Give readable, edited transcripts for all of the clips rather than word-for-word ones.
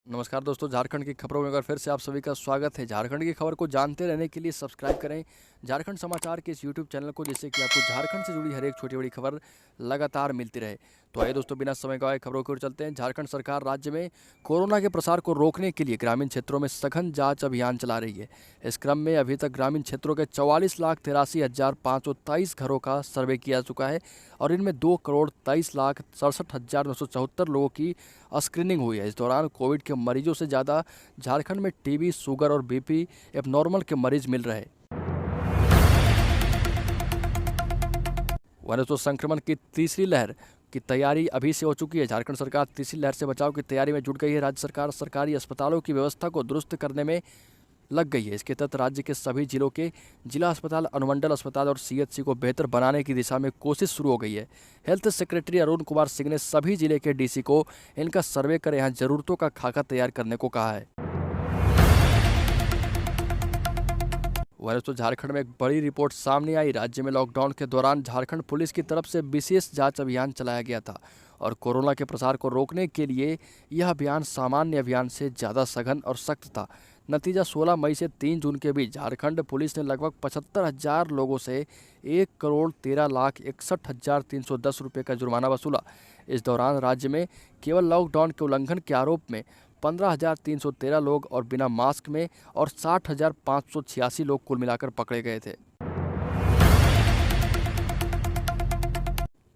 नमस्कार दोस्तों, झारखंड की खबरों में एक बार फिर से आप सभी का स्वागत है। झारखंड की खबर को जानते रहने के लिए सब्सक्राइब करें झारखंड समाचार के इस यूट्यूब चैनल को, जिससे कि आपको झारखंड से जुड़ी हर एक छोटी बड़ी खबर लगातार मिलती रहे। तो आइए दोस्तों, बिना समय गवाए खबरों की ओर चलते हैं। झारखंड सरकार राज्य में कोरोना के प्रसार को रोकने के लिए ग्रामीण क्षेत्रों में सघन जाँच अभियान चला रही है। इस क्रम में अभी तक ग्रामीण क्षेत्रों के 44,83,523 घरों का सर्वे किया जा चुका है और इनमें 2,23,67,974 लोगों की स्क्रीनिंग हुई है। इस दौरान कोविड के मरीजों से ज़्यादा झारखंड में टीबी, शुगर और बीपी एबनॉर्मल के मरीज मिल रहे। वायरस संक्रमण की तीसरी लहर की तैयारी अभी से हो चुकी है। झारखंड सरकार तीसरी लहर से बचाव की तैयारी में जुट गई है। राज्य सरकार सरकारी अस्पतालों की व्यवस्था को दुरुस्त करने में लग गई है। इसके तहत राज्य के सभी जिलों के जिला अस्पताल, अनुमंडल अस्पताल और सीएचसी को बेहतर बनाने की दिशा में कोशिश शुरू हो गई है। हेल्थ सेक्रेटरी अरुण कुमार सिंह ने सभी जिले के डीसी को इनका सर्वे कर यहाँ जरूरतों का खाका तैयार करने को कहा है। वैसे झारखंड में एक बड़ी रिपोर्ट सामने आई। राज्य में लॉकडाउन के दौरान झारखंड पुलिस की तरफ से विशेष जांच अभियान चलाया गया था और कोरोना के प्रसार को रोकने के लिए यह अभियान सामान्य अभियान से ज़्यादा सघन और सख्त था। नतीजा 16 मई से 3 जून के बीच झारखंड पुलिस ने लगभग 75,000 लोगों से 1,13,61,310 रुपये का जुर्माना वसूला। इस दौरान राज्य में केवल लॉकडाउन के उल्लंघन के आरोप में 15,313 लोग और बिना मास्क में और 60,586 लोग कुल मिलाकर पकड़े गए थे।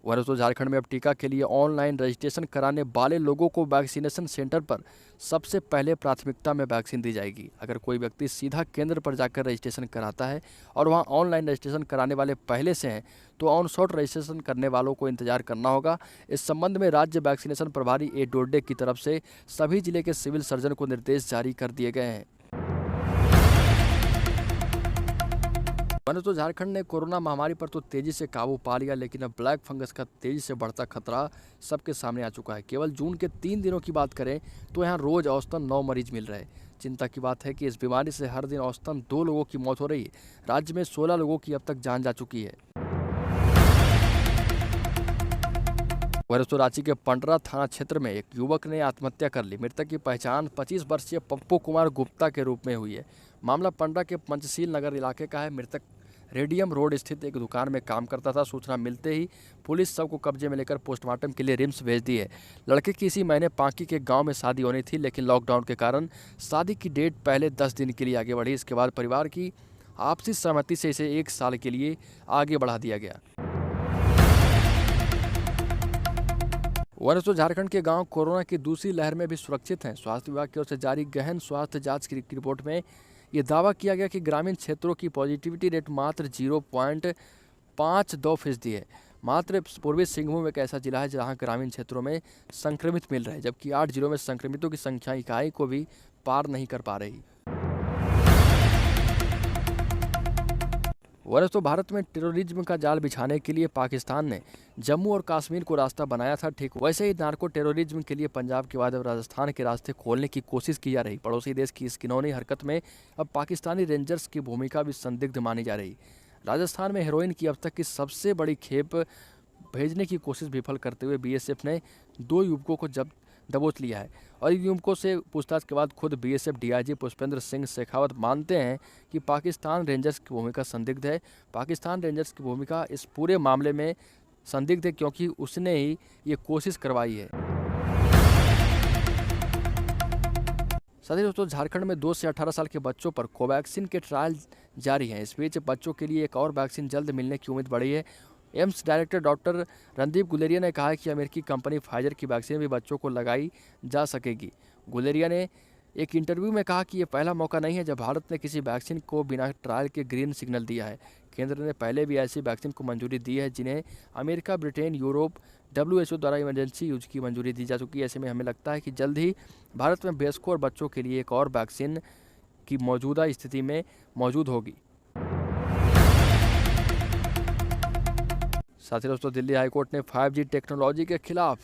वैसे झारखंड में अब टीका के लिए ऑनलाइन रजिस्ट्रेशन कराने वाले लोगों को वैक्सीनेशन सेंटर पर सबसे पहले प्राथमिकता में वैक्सीन दी जाएगी। अगर कोई व्यक्ति सीधा केंद्र पर जाकर रजिस्ट्रेशन कराता है और वहां ऑनलाइन रजिस्ट्रेशन कराने वाले पहले से हैं, तो ऑन शॉट रजिस्ट्रेशन करने वालों को इंतजार करना होगा। इस संबंध में राज्य वैक्सीनेशन प्रभारी ए डोरडे की तरफ से सभी जिले के सिविल सर्जन को निर्देश जारी कर दिए गए हैं। झारखंड ने कोरोना महामारी पर तो तेजी से काबू पा लिया, लेकिन अब ब्लैक फंगस का तेजी से बढ़ता खतरा सबके सामने आ चुका है। केवल जून के 3 दिनों की बात करें तो यहाँ रोज औसतन 9 मरीज मिल रहे हैं। चिंता की बात है कि इस बीमारी से हर दिन औसतन 2 लोगों की मौत हो रही है। राज्य में 16 लोगों की अब तक जान जा चुकी है। रांची के पंडरा थाना क्षेत्र में एक युवक ने आत्महत्या कर ली। मृतक की पहचान 25 वर्षीय पप्पू कुमार गुप्ता के रूप में हुई है। मामला पंडरा के पंचशील नगर इलाके का है। मृतक रेडियम रोड स्थित एक दुकान में काम करता था। सूचना मिलते ही पुलिस शव को कब्जे में लेकर पोस्टमार्टम के लिए रिम्स भेज दी है। लड़के की इसी महीने पांकी के गांव में शादी होनी थी, लेकिन लॉकडाउन के कारण शादी की डेट पहले 10 दिन के लिए आगे बढ़ी। इसके बाद परिवार की आपसी सहमति से इसे 1 साल के लिए आगे बढ़ा दिया गया। वैसे झारखंड के गांव कोरोना की दूसरी लहर में भी सुरक्षित हैं। स्वास्थ्य विभाग की ओर से जारी गहन स्वास्थ्य जांच की रिपोर्ट में ये दावा किया गया कि ग्रामीण क्षेत्रों की पॉजिटिविटी रेट मात्र 0.52% है। मात्र पूर्वी सिंहभूम एक ऐसा जिला है जहां ग्रामीण क्षेत्रों में संक्रमित मिल रहे हैं, जबकि 8 जिलों में संक्रमितों की संख्या इकाई को भी पार नहीं कर पा रही। वैसे भारत में टेररिज्म का जाल बिछाने के लिए पाकिस्तान ने जम्मू और कश्मीर को रास्ता बनाया था। ठीक वैसे ही नार्को टेररिज्म के लिए पंजाब के बाद अब राजस्थान के रास्ते खोलने की कोशिश की जा रही। पड़ोसी देश की इस घिनौनी हरकत में अब पाकिस्तानी रेंजर्स की भूमिका भी संदिग्ध मानी जा रही। राजस्थान में हेरोइन की अब तक की सबसे बड़ी खेप भेजने की कोशिश विफल करते हुए बीएसएफ ने 2 युवकों को दबोच लिया है और इन युवकों से पूछताछ के बाद खुद बीएसएफ डीआईजी पुष्पेंद्र सिंह शेखावत मानते हैं कि पाकिस्तान रेंजर्स की भूमिका संदिग्ध है। पाकिस्तान रेंजर्स की भूमिका इस पूरे मामले में संदिग्ध है क्योंकि उसने ही ये कोशिश करवाई है। साथ ही दोस्तों, झारखंड में 2 से 18 साल के बच्चों पर कोवैक्सीन के ट्रायल जारी हैं। इस बीच बच्चों के लिए एक और वैक्सीन जल्द मिलने की उम्मीद बढ़ी है। AIIMS director doctor Randeep Guleria ने कहा है कि अमेरिकी कंपनी फाइजर की वैक्सीन भी बच्चों को लगाई जा सकेगी। गुलेरिया ने एक इंटरव्यू में कहा कि ये पहला मौका नहीं है जब भारत ने किसी वैक्सीन को बिना ट्रायल के ग्रीन सिग्नल दिया है। केंद्र ने पहले भी ऐसी वैक्सीन को मंजूरी दी है जिन्हें अमेरिका, ब्रिटेन, यूरोप, WHO द्वारा इमरजेंसी यूज की मंजूरी दी जा चुकी है। ऐसे में हमें लगता है कि जल्द ही भारत में वयस्कों और बच्चों के लिए एक और वैक्सीन की मौजूदा स्थिति में मौजूद होगी। साथ ही दोस्तों, दिल्ली हाईकोर्ट ने 5G टेक्नोलॉजी के खिलाफ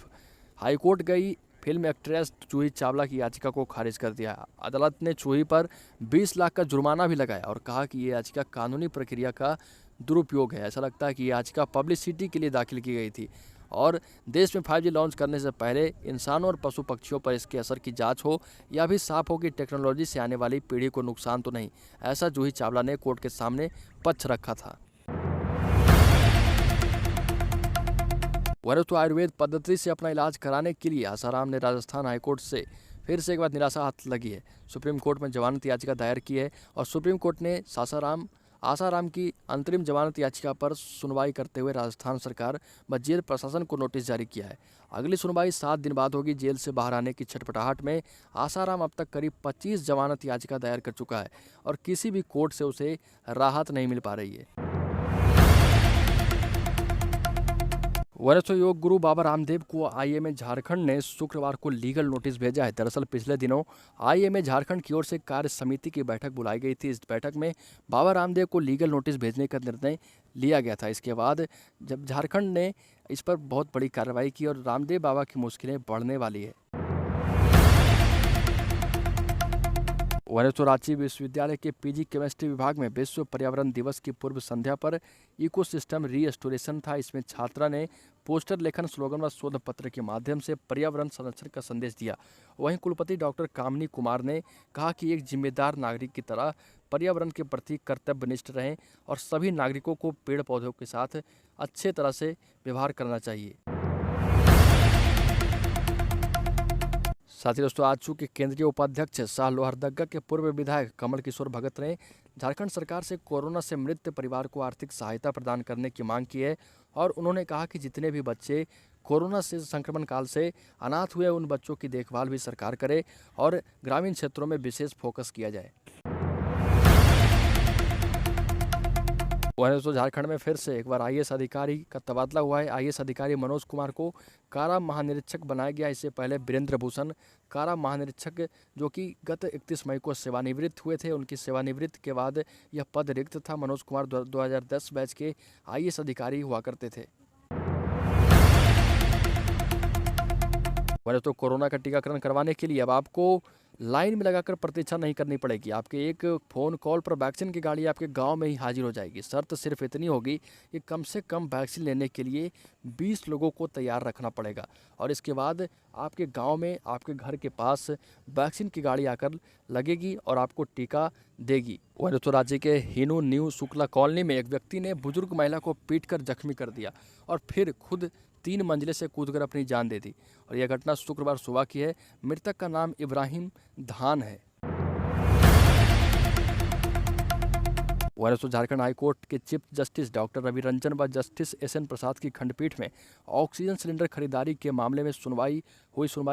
हाईकोर्ट गई फिल्म एक्ट्रेस जूही चावला की याचिका को खारिज कर दिया। अदालत ने जूही पर 20 लाख का जुर्माना भी लगाया और कहा कि ये याचिका कानूनी प्रक्रिया का दुरुपयोग है। ऐसा लगता है कि ये याचिका पब्लिसिटी के लिए दाखिल की गई थी और देश में 5G लॉन्च करने से पहले इंसानों और पशु पक्षियों पर इसके असर की जांच हो, या भी साफ हो कि टेक्नोलॉजी से आने वाली पीढ़ी को नुकसान तो नहीं। ऐसा जूही चावला ने कोर्ट के सामने पक्ष रखा था। वरिष्ठ आयुर्वेद पद्धति से अपना इलाज कराने के लिए आसाराम ने राजस्थान हाईकोर्ट से फिर से एक बार निराशा हाथ लगी है। सुप्रीम कोर्ट में जमानत याचिका दायर की है और सुप्रीम कोर्ट ने आसाराम की अंतरिम जमानत याचिका पर सुनवाई करते हुए राजस्थान सरकार व जेल प्रशासन को नोटिस जारी किया है। अगली सुनवाई 7 दिन बाद होगी। जेल से बाहर आने की छटपटाहट में आसाराम अब तक करीब 25 जमानत याचिका दायर कर चुका है और किसी भी कोर्ट से उसे राहत नहीं मिल पा रही है। वरिष्ठ योग गुरु बाबा रामदेव को आईएमए झारखंड ने शुक्रवार को लीगल नोटिस भेजा है। दरअसल पिछले दिनों आईएमए झारखंड की ओर से कार्य समिति की बैठक बुलाई गई थी। इस बैठक में बाबा रामदेव को लीगल नोटिस भेजने का निर्णय लिया गया था। इसके बाद जब झारखंड ने इस पर बहुत बड़ी कार्रवाई की और रामदेव बाबा की मुश्किलें बढ़ने वाली है। वरिष्ठ रांची विश्वविद्यालय के पीजी केमिस्ट्री विभाग में विश्व पर्यावरण दिवस की पूर्व संध्या पर इकोसिस्टम रीएस्टोरेशन था। इसमें छात्रा ने पोस्टर लेखन, स्लोगन व शोध पत्र के माध्यम से पर्यावरण संरक्षण का संदेश दिया। वहीं कुलपति डॉक्टर कामिनी कुमार ने कहा कि एक जिम्मेदार नागरिक की तरह पर्यावरण के प्रति कर्तव्यनिष्ठ रहें और सभी नागरिकों को पेड़ पौधों के साथ अच्छे तरह से व्यवहार करना चाहिए। साथ ही दोस्तों, आजसू के केंद्रीय उपाध्यक्ष शाह लोहरदग्गा के पूर्व विधायक कमल किशोर भगत ने झारखंड सरकार से कोरोना से मृत परिवार को आर्थिक सहायता प्रदान करने की मांग की है और उन्होंने कहा कि जितने भी बच्चे कोरोना से संक्रमण काल से अनाथ हुए उन बच्चों की देखभाल भी सरकार करे और ग्रामीण क्षेत्रों में विशेष फोकस किया जाए। वहीं दोस्तों, झारखंड में फिर से एक बार आईएएस अधिकारी का तबादला हुआ है। आईएएस अधिकारी मनोज कुमार को कारा महानिरीक्षक बनाया गया। इससे पहले वीरेंद्र भूषण कारा महानिरीक्षक, जो कि गत 31 मई को सेवानिवृत्त हुए थे, उनकी सेवानिवृत्ति के बाद यह पद रिक्त था। मनोज कुमार 2010 बैच के आईएएस अधिकारी हुआ करते थे। वैसे तो कोरोना का टीकाकरण करवाने के लिए अब आपको लाइन में लगाकर प्रतीक्षा नहीं करनी पड़ेगी। आपके एक फ़ोन कॉल पर वैक्सीन की गाड़ी आपके गांव में ही हाजिर हो जाएगी। शर्त सिर्फ इतनी होगी कि कम से कम वैक्सीन लेने के लिए 20 लोगों को तैयार रखना पड़ेगा और इसके बाद आपके गांव में, आपके घर के पास वैक्सीन की गाड़ी आकर लगेगी और आपको टीका देगी। वहीं तो राज्य के हिनू न्यू शुक्ला कॉलोनी में एक व्यक्ति ने बुजुर्ग महिला को पीटकर जख्मी कर दिया और फिर खुद 3 मंजिले से कूदकर अपनी जान दे दी और यह घटना शुक्रवार सुबह की है। मृतक का नाम इब्राहिम धान है। वहीं तो झारखंड हाईकोर्ट के chief justice doctor Ravi Ranjan व जस्टिस एसएन प्रसाद की खंडपीठ में ऑक्सीजन सिलेंडर खरीदारी के मामले में सुनवाई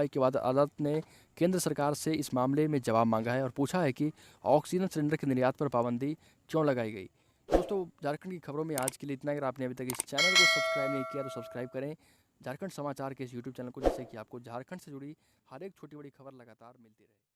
के बाद अदालत ने केंद्र सरकार से इस मामले में जवाब मांगा है और पूछा है कि ऑक्सीजन सिलेंडर के निर्यात पर पाबंदी क्यों लगाई गई। दोस्तों, झारखंड की खबरों में आज के लिए इतना। अगर आपने अभी तक इस चैनल को सब्सक्राइब नहीं किया तो सब्सक्राइब करें झारखंड समाचार के इस यूट्यूब चैनल को, जिससे कि आपको झारखंड से जुड़ी हर एक छोटी बड़ी खबर लगातार मिलती रहे।